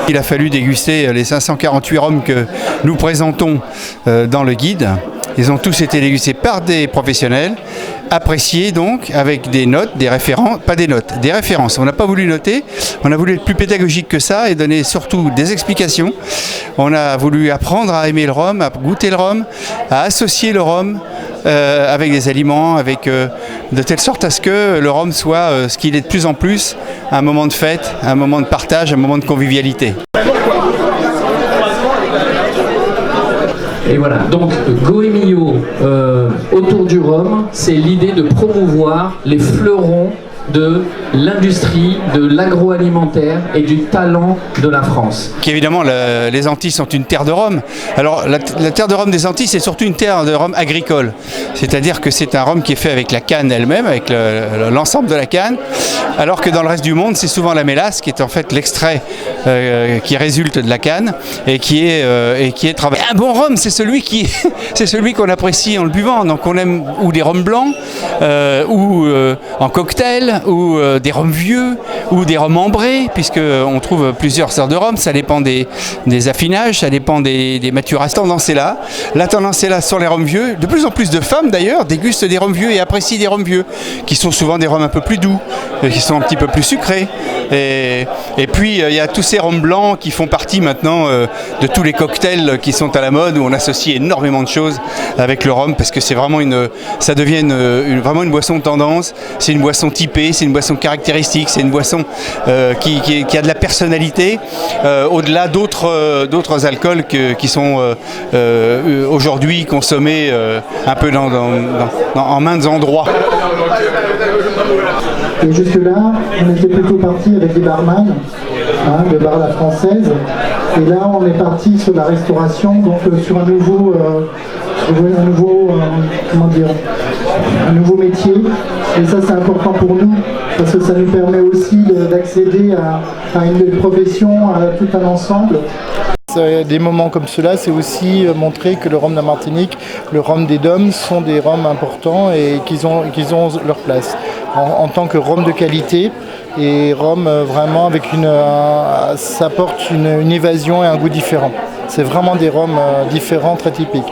Il a fallu déguster les 548 rhums que nous présentons dans le guide. Ils ont tous été dégustés par des professionnels, appréciés donc avec des notes, des références, pas des notes, des références. On n'a pas voulu noter, on a voulu être plus pédagogique que ça et donner surtout des explications. On a voulu apprendre à aimer le rhum, à goûter le rhum, à associer le rhum avec des aliments, de telle sorte à ce que le rhum soit ce qu'il est de plus en plus, un moment de fête, un moment de partage, un moment de convivialité. Et voilà, donc Goemio autour du rhum, c'est l'idée de promouvoir les fleurons de l'industrie, de l'agroalimentaire et du talent de la France. Évidemment, les Antilles sont une terre de rhum. Alors, la terre de rhum des Antilles, c'est surtout une terre de rhum agricole. C'est-à-dire que c'est un rhum qui est fait avec la canne elle-même, avec l'ensemble de la canne, alors que dans le reste du monde, c'est souvent la mélasse, qui est en fait l'extrait qui résulte de la canne et qui est travaillé. Un bon rhum, c'est celui qu'on apprécie en le buvant. Donc, on aime ou des rhums blancs, ou en cocktail, ou des rhums vieux, ou des rhums ambrés, puisqu'on trouve plusieurs sortes de rhum. Ça dépend des affinages, ça dépend des maturations. La tendance est là sur les rhums vieux. De plus en plus de femmes d'ailleurs dégustent des rhums vieux et apprécient des rhums vieux, qui sont souvent des rhums un peu plus doux, qui sont un petit peu plus sucrés. Et puis il y a tous ces rhums blancs qui font partie maintenant de tous les cocktails qui sont à la mode, où on associe énormément de choses avec le rhum, parce que c'est vraiment ça devient vraiment une boisson de tendance. C'est une boisson typée, c'est une boisson caractéristique, c'est une boisson qui a de la personnalité au-delà d'autres alcools qui sont aujourd'hui consommés un peu en maints endroits. Et jusque-là, on était plutôt parti avec des barman, de bar La Française. Et là, on est parti sur la restauration, donc sur un nouveau métier. Et ça, c'est important pour nous, parce que ça nous permet aussi d'accéder à une profession, à tout un ensemble. Des moments comme cela, c'est aussi montrer que le rhum de la Martinique, le rhum des DOM sont des rhums importants et qu'ils ont leur place en tant que rhum de qualité, et rhum vraiment avec ça apporte une évasion et un goût différent. C'est vraiment des rhums différents, très typiques.